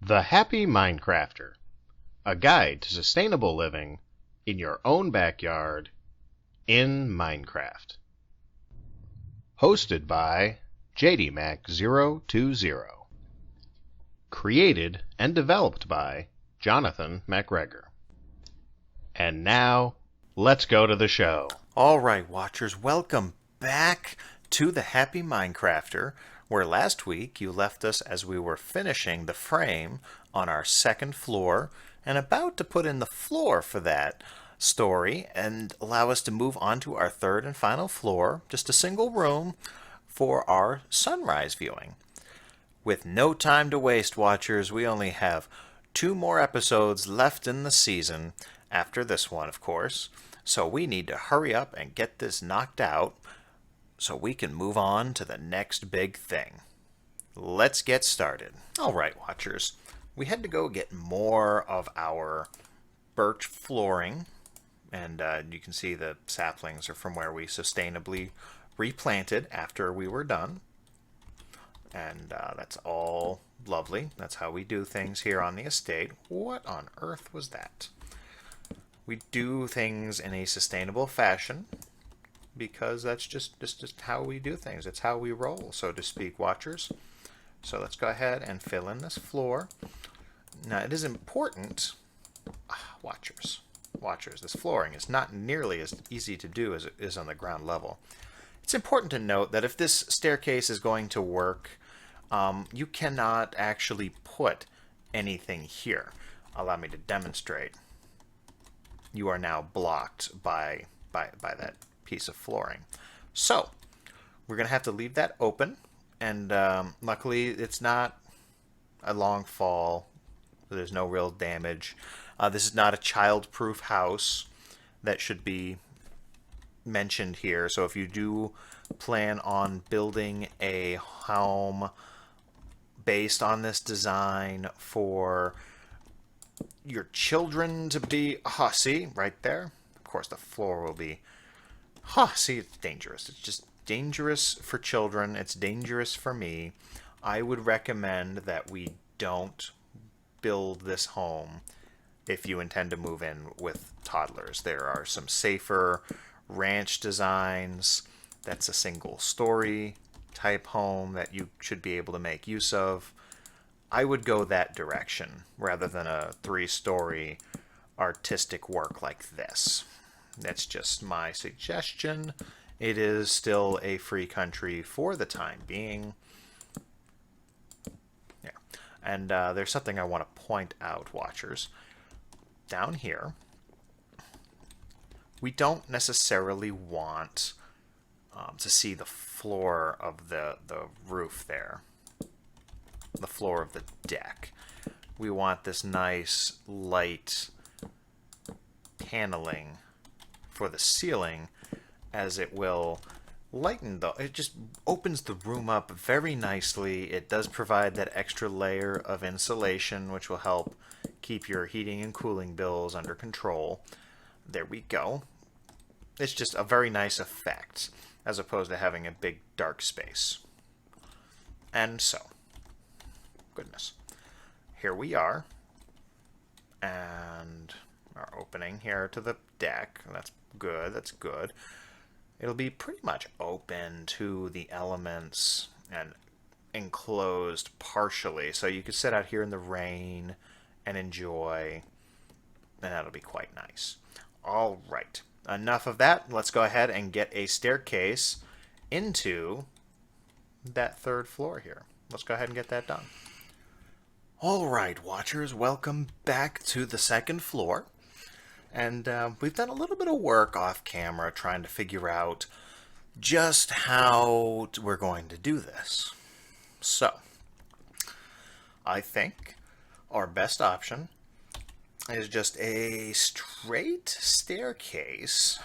The Happy MineCrafter, a guide to sustainable living in your own backyard in Minecraft. Hosted by JDMac020. Created and developed by Jonathan MacGregor. And now, let's go to the show. All right, watchers, welcome back to the Happy MineCrafter, where last week you left us as we were finishing the frame on our second floor and about to put in the floor for that story and allow us to move on to our third and final floor, just a single room for our sunrise viewing. With no time to waste, watchers, we only have 2 more episodes left in the season, after this one, of course, so we need to hurry up and get this knocked out so we can move on to the next big thing. Let's get started. All right, watchers, we had to go get more of our birch flooring, and you can see the saplings are from where we sustainably replanted after we were done. And that's all lovely. That's how we do things here on the estate. What on earth was that? We do things in a sustainable fashion because that's just how we do things. It's how we roll, so to speak, watchers. So let's go ahead and fill in this floor. Now it is important, watchers, this flooring is not nearly as easy to do as it is on the ground level. It's important to note that if this staircase is going to work, you cannot actually put anything here. Allow me to demonstrate. You are now blocked by that piece of flooring. So we're going to have to leave that open, and luckily it's not a long fall. There's no real damage. This is not a child-proof house that should be mentioned here. So if you do plan on building a home based on this design for your children to be, see, right there, of course the floor will be, see, it's dangerous. It's just dangerous for children. It's dangerous for me. I would recommend that we don't build this home if you intend to move in with toddlers. There are some safer ranch designs. That's a single story type home that you should be able to make use of. I would go that direction rather than a 3-story artistic work like this. That's just my suggestion. It is still a free country for the time being. Yeah. And there's something I want to point out, watchers. Down here, we don't necessarily want to see the floor of the roof there, the floor of the deck. We want this nice light paneling for the ceiling, as it will lighten it just opens the room up very nicely. It does provide that extra layer of insulation, which will help keep your heating and cooling bills under control. There we go. It's just a very nice effect, as opposed to having a big dark space. And so, goodness, here we are, and our opening here to the deck. That's good, that's good. It'll be pretty much open to the elements and enclosed partially, so you could sit out here in the rain and enjoy, and that'll be quite nice. All right, enough of that. Let's go ahead and get a staircase into that third floor here. Let's go ahead and get that done. All right, watchers, welcome back to the second floor. And we've done a little bit of work off camera trying to figure out just how we're going to do this. So, I think our best option is just a straight staircase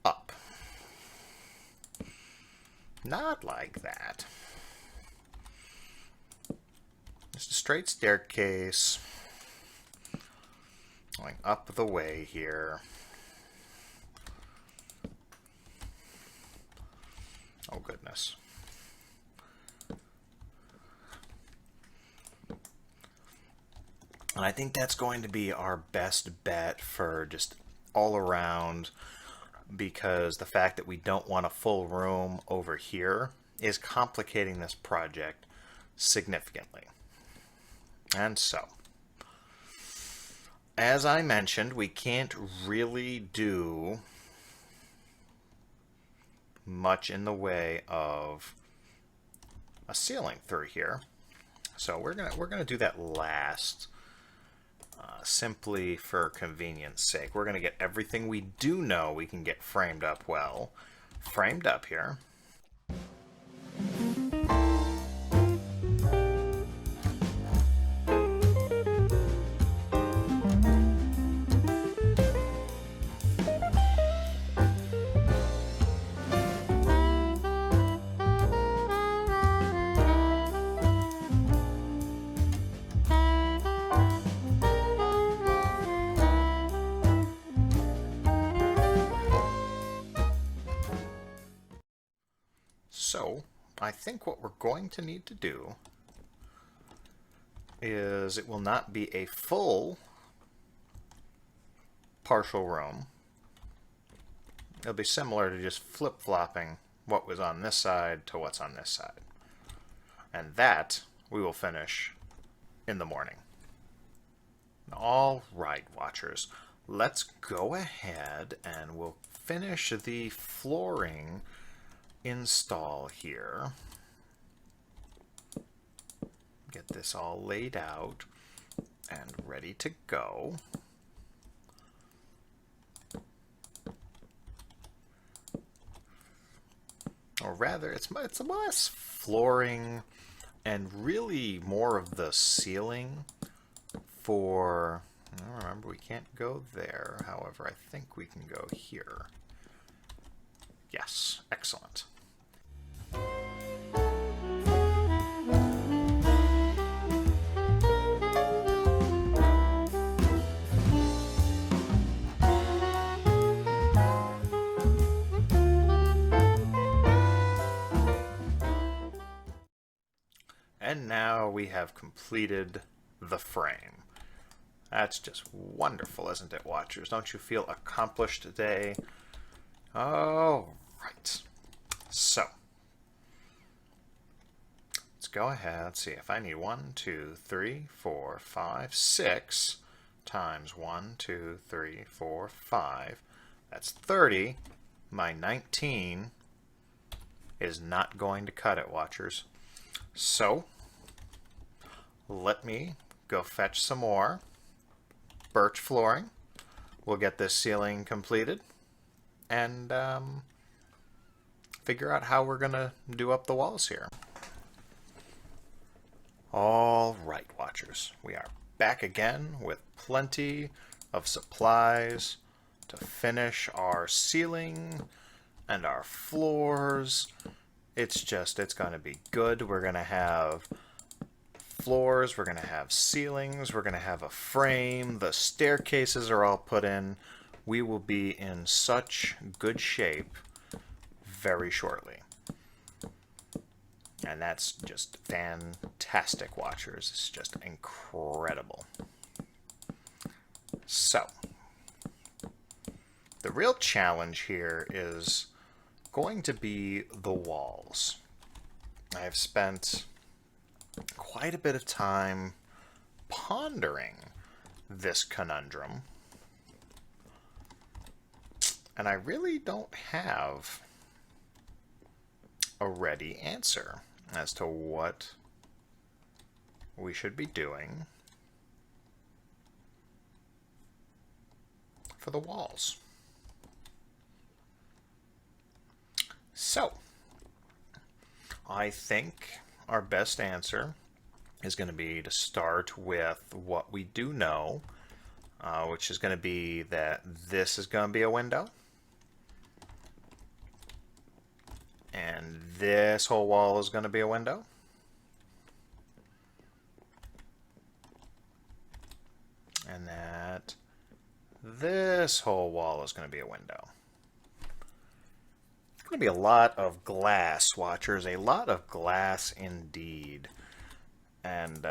up. Not like that. Just a straight staircase going up the way here. Oh goodness. And I think that's going to be our best bet for just all around, because the fact that we don't want a full room over here is complicating this project significantly. And so, as I mentioned, we can't really do much in the way of a ceiling through here. So we're gonna do that last, simply for convenience sake. We're gonna get everything we do know we can get framed up well, framed up here. So, I think what we're going to need to do is, it will not be a full partial room. It'll be similar to just flip-flopping what was on this side to what's on this side. And that we will finish in the morning. All right, watchers, let's go ahead and we'll finish the flooring install here. Get this all laid out and ready to go. Or rather, it's less flooring and really more of the ceiling for, remember, we can't go there. However, I think we can go here. Yes, excellent. And now we have completed the frame. That's just wonderful, isn't it, watchers? Don't you feel accomplished today? All right. So, let's go ahead. Let's see if I need 1, 2, 3, 4, 5, 6 times 1, 2, 3, 4, 5. That's 30. My 19 is not going to cut it, watchers. So, let me go fetch some more birch flooring. We'll get this ceiling completed and figure out how we're going to do up the walls here. All right, watchers, we are back again with plenty of supplies to finish our ceiling and our floors. It's going to be good. We're going to have floors, we're going to have ceilings, we're going to have a frame, the staircases are all put in. We will be in such good shape very shortly. And that's just fantastic, watchers. It's just incredible. So, the real challenge here is going to be the walls. I've spent quite a bit of time pondering this conundrum, and I really don't have a ready answer as to what we should be doing for the walls. So, I think our best answer is going to be to start with what we do know, which is going to be that this is going to be a window, and this whole wall is going to be a window, and that this whole wall is going to be a window. It's going to be a lot of glass, watchers, a lot of glass indeed. And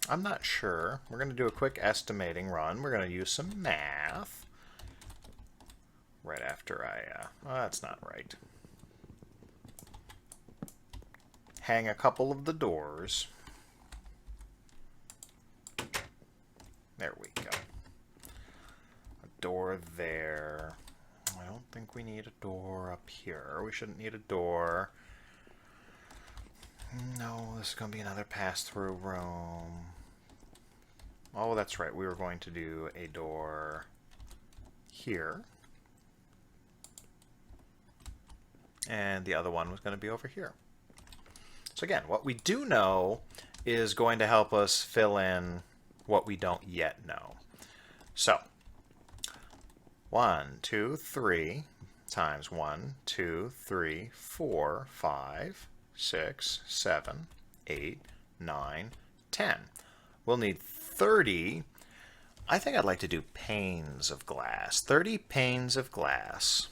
I'm not sure. We're going to do a quick estimating run. We're going to use some math. Right after oh, that's not right. Hang a couple of the doors. There we go. A door there. I don't think we need a door up here. We shouldn't need a door. No, this is going to be another pass-through room. Oh, that's right. We were going to do a door here. And the other one was going to be over here. So again, what we do know is going to help us fill in what we don't yet know. So 1, 2, 3 times 1, 2, 3, 4, 5, 6, 7, 8, 9, 10. We'll need 30. I think I'd like to do panes of glass. 30 panes of glass.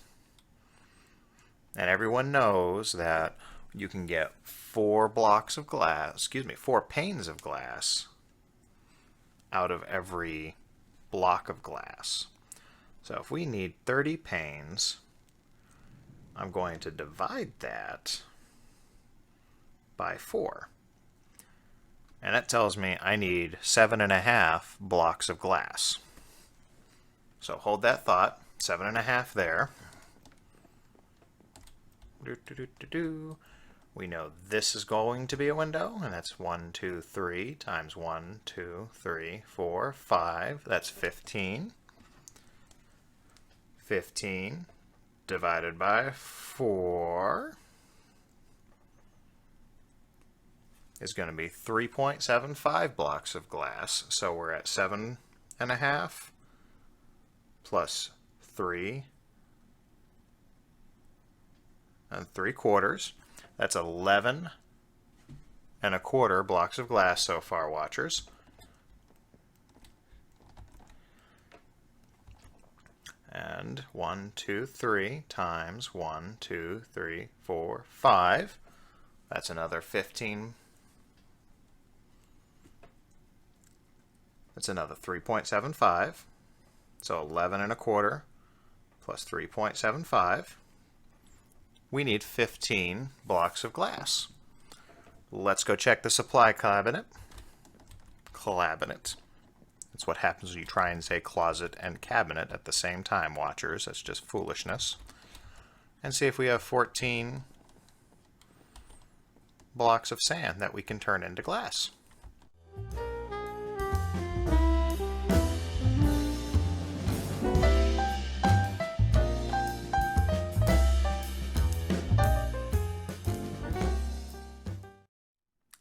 And everyone knows that you can get 4 blocks of glass, 4 panes of glass out of every block of glass. So if we need 30 panes, I'm going to divide that by 4. And that tells me I need 7.5 blocks of glass. So hold that thought, 7.5 there. We know this is going to be a window, and that's 1, 2, 3 times 1, 2, 3, 4, 5. That's 15. 15 divided by 4 is going to be 3.75 blocks of glass. So we're at 7.5 plus 3 3/4. That's 11.25 blocks of glass so far, watchers. And 1, 2, 3 times 1, 2, 3, 4, 5. That's another 15. That's another 3.75. So 11.25 plus 3.75. We need 15 blocks of glass. Let's go check the supply cabinet. That's what happens when you try and say closet and cabinet at the same time, watchers. That's just foolishness. And see if we have 14 blocks of sand that we can turn into glass.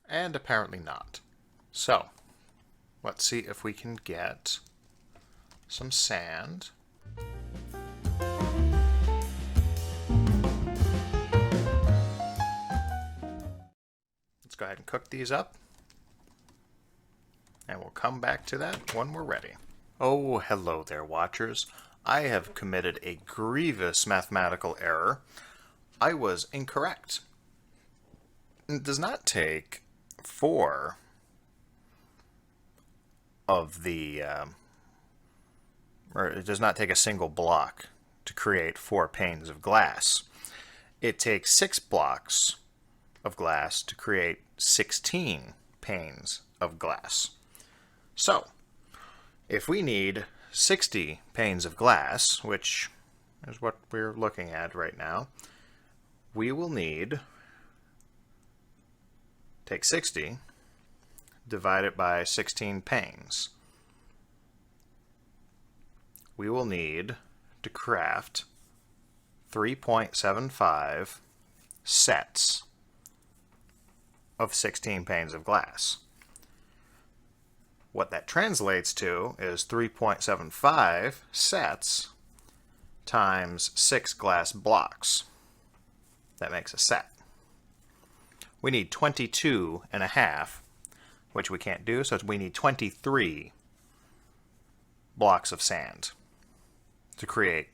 And apparently not. So, let's see if we can get some sand. Let's go ahead and cook these up. And we'll come back to that when we're ready. Oh, hello there, watchers. I have committed a grievous mathematical error. I was incorrect. It does not take 4 of the, or it does not take a single block to create 4 panes of glass. It takes 6 blocks of glass to create 16 panes of glass. So, if we need 60 panes of glass, which is what we're looking at right now, we will need, take 60, divide it by 16 panes. We will need to craft 3.75 sets of 16 panes of glass. What that translates to is 3.75 sets times 6 glass blocks. That makes a set. We need 22.5, which we can't do, so we need 23 blocks of sand to create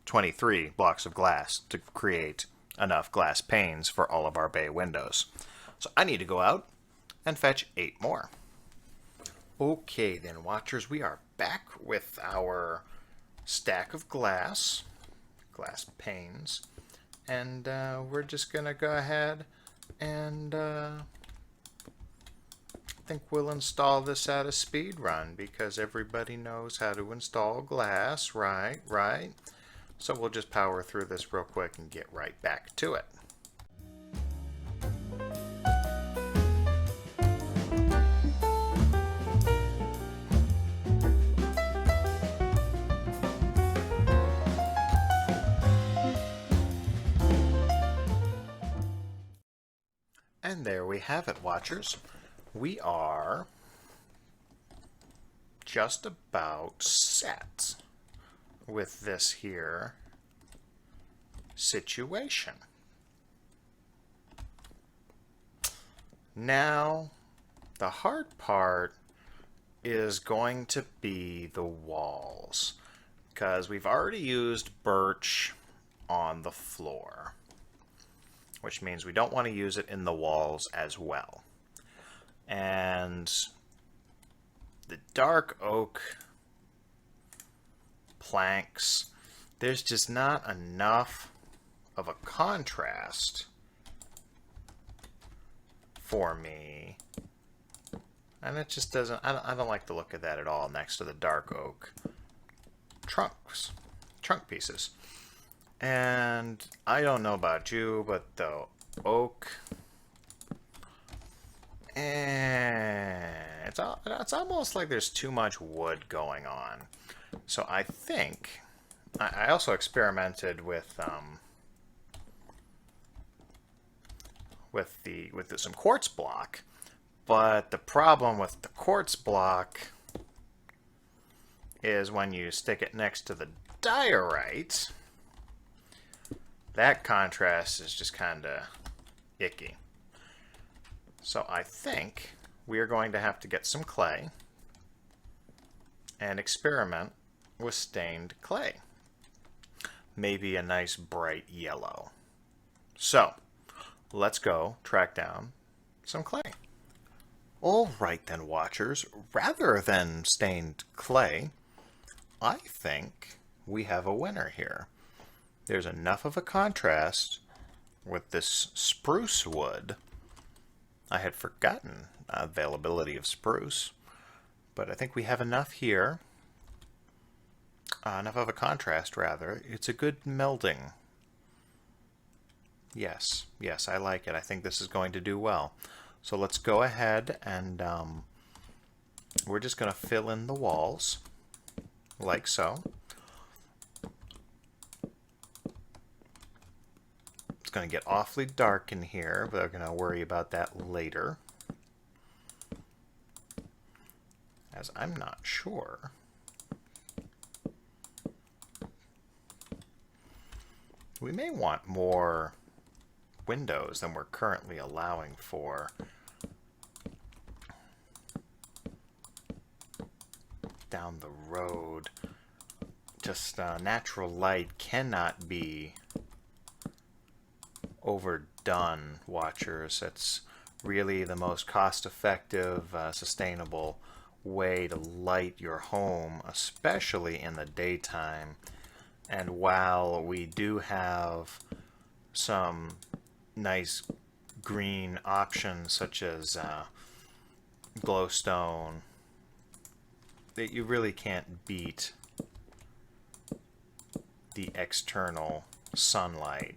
23 blocks of glass to create enough glass panes for all of our bay windows. So I need to go out and fetch 8 more. Okay then, watchers, we are back with our stack of glass panes, and we're just gonna go ahead and I think we'll install this at a speed run because everybody knows how to install glass, right? So we'll just power through this real quick and get right back to it. And there we have it, watchers. We are just about set with this here situation. Now, the hard part is going to be the walls, because we've already used birch on the floor, which means we don't want to use it in the walls as well. And the dark oak planks, there's just not enough of a contrast for me. And it just doesn't, I don't like the look of that at all next to the dark oak trunk pieces. And I don't know about you, but the oak, it's almost like there's too much wood going on. So I think, I also experimented with some quartz block, but the problem with the quartz block is when you stick it next to the diorite, that contrast is just kind of icky. So I think we are going to have to get some clay and experiment with stained clay. Maybe a nice bright yellow. So let's go track down some clay. All right then, watchers, rather than stained clay, I think we have a winner here. There's enough of a contrast with this spruce wood. I had forgotten availability of spruce, but I think we have enough here. Enough of a contrast, rather. It's a good melding. Yes, I like it. I think this is going to do well. So let's go ahead and we're just going to fill in the walls like so. It's going to get awfully dark in here, but I'm going to worry about that later, as I'm not sure. We may want more windows than we're currently allowing for. Down the road, just natural light cannot be overdone, watchers. It's really the most cost-effective, sustainable way to light your home, especially in the daytime. And while we do have some nice green options such as glowstone, that you really can't beat the external sunlight.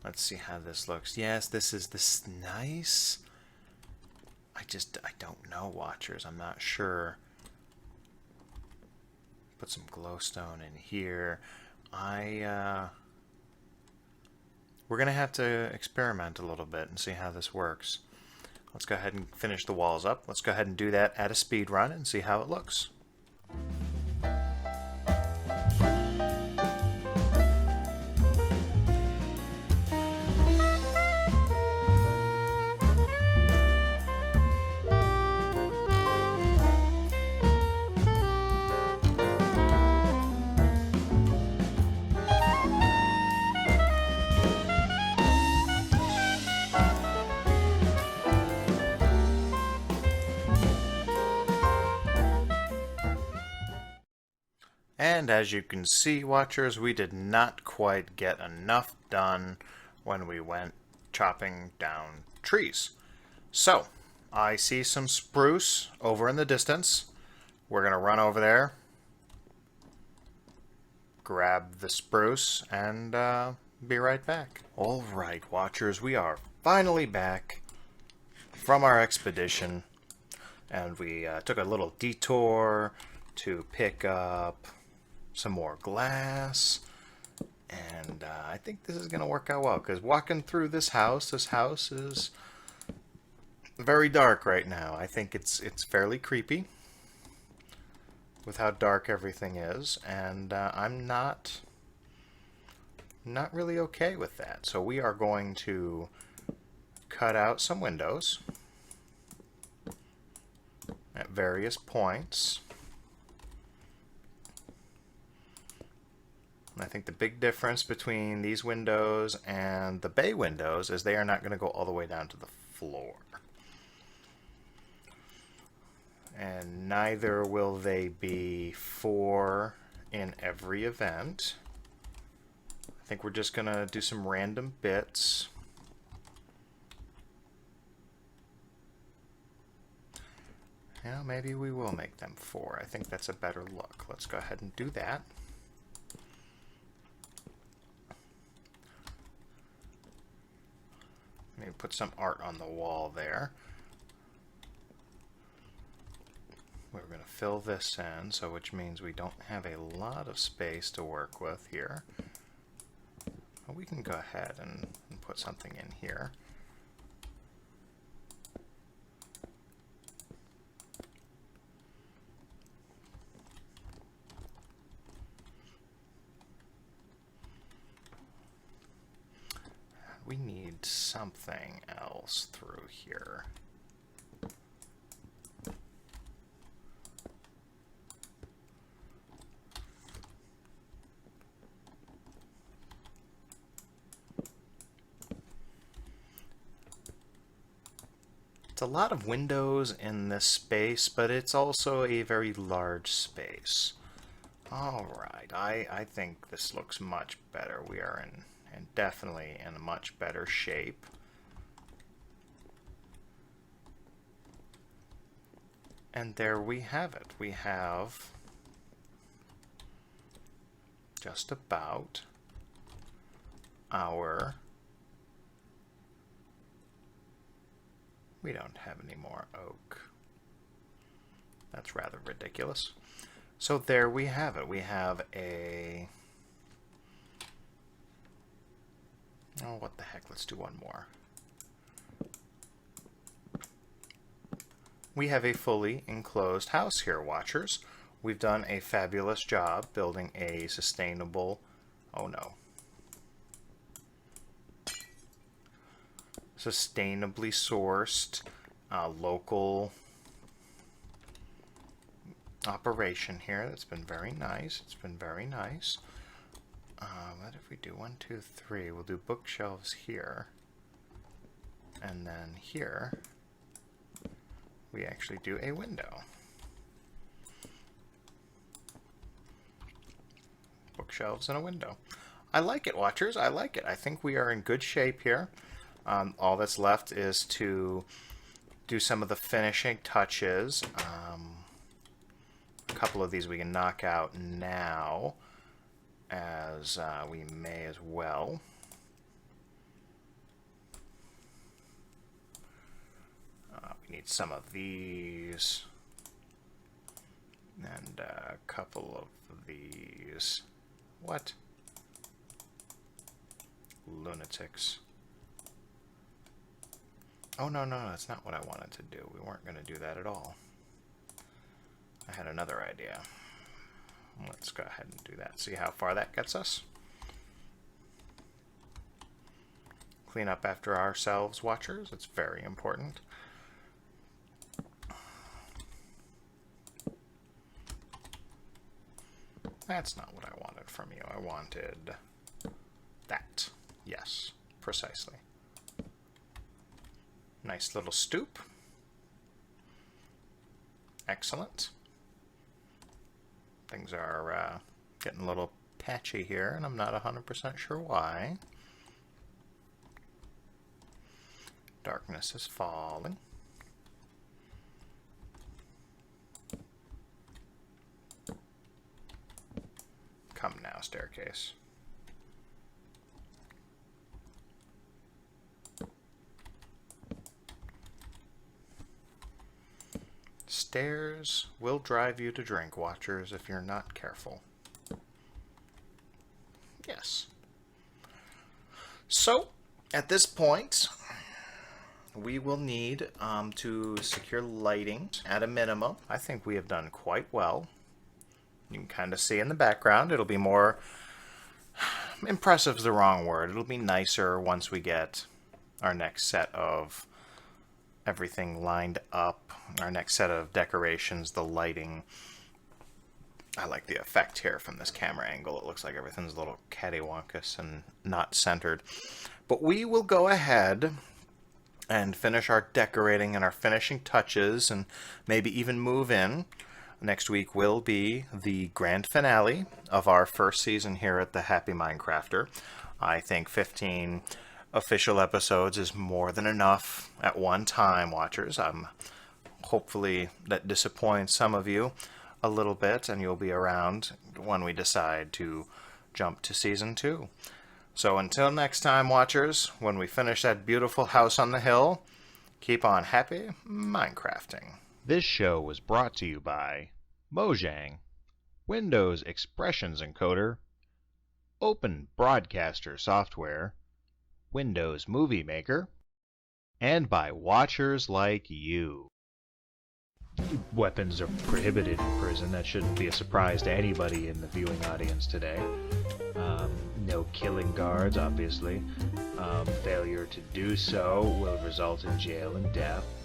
Let's see how this looks. Yes, this is nice. I don't know, watchers. I'm not sure. Put some glowstone in here. We're gonna have to experiment a little bit and see how this works. Let's go ahead and finish the walls up. Let's go ahead and do that at a speed run and see how it looks. And as you can see, watchers, we did not quite get enough done when we went chopping down trees. So, I see some spruce over in the distance. We're going to run over there, grab the spruce, and be right back. All right, watchers, we are finally back from our expedition. And we took a little detour to pick up some more glass. And I think this is going to work out well, because walking through this house is very dark right now. I think it's fairly creepy with how dark everything is, and I'm not really okay with that. So we are going to cut out some windows at various points. I think the big difference between these windows and the bay windows is they are not going to go all the way down to the floor. And neither will they be 4 in every event. I think we're just going to do some random bits. Yeah, maybe we will make them 4. I think that's a better look. Let's go ahead and do that. Maybe put some art on the wall there. We're going to fill this in, so which means we don't have a lot of space to work with here. But we can go ahead and put something in here. We need something else through here. It's a lot of windows in this space, but it's also a very large space. Alright, I think this looks much better. We are definitely in a much better shape. And there we have it. We have just about our... We don't have any more oak. That's rather ridiculous. So there we have it. We have a... Oh, what the heck, let's do one more. We have a fully enclosed house here, watchers. We've done a fabulous job building a sustainable... Oh no. Sustainably sourced, local operation here. That's been very nice. It's been very nice. What if we do 1, 2, 3? We'll do bookshelves here. And then here, we actually do a window. Bookshelves and a window. I like it, watchers. I like it. I think we are in good shape here. All that's left is to do some of the finishing touches. A couple of these we can knock out now, as we may as well. We need some of these, and a couple of these. What? Lunatics. Oh, no, that's not what I wanted to do. We weren't going to do that at all. I had another idea. Let's go ahead and do that. See how far that gets us? Clean up after ourselves, watchers. It's very important. That's not what I wanted from you. I wanted that. Yes, precisely. Nice little stoop. Excellent. Things are Getting a little patchy here, and I'm not 100% sure why. Darkness is falling. Come now, staircase. Stairs will drive you to drink, watchers, if you're not careful. Yes. So, at this point, we will need to secure lighting at a minimum. I think we have done quite well. You can kind of see in the background. It'll be more impressive is the wrong word. It'll be nicer once we get our next set of everything lined up. Our next set of decorations, the lighting. I like the effect here from this camera angle. It looks like everything's a little cattywampus and not centered. But we will go ahead and finish our decorating and our finishing touches and maybe even move in. Next week will be the grand finale of our first season here at the Happy MineCrafter. I think 15 official episodes is more than enough at one time, watchers. Hopefully that disappoints some of you a little bit, and you'll be around when we decide to jump to season 2. So until next time, watchers, when we finish that beautiful house on the hill, keep on happy Minecrafting. This show was brought to you by Mojang, Windows Expressions Encoder, Open Broadcaster Software, Windows Movie Maker, and by watchers like you. Weapons are prohibited in prison. That shouldn't be a surprise to anybody in the viewing audience today. No killing guards, obviously. Failure to do so will result in jail and death.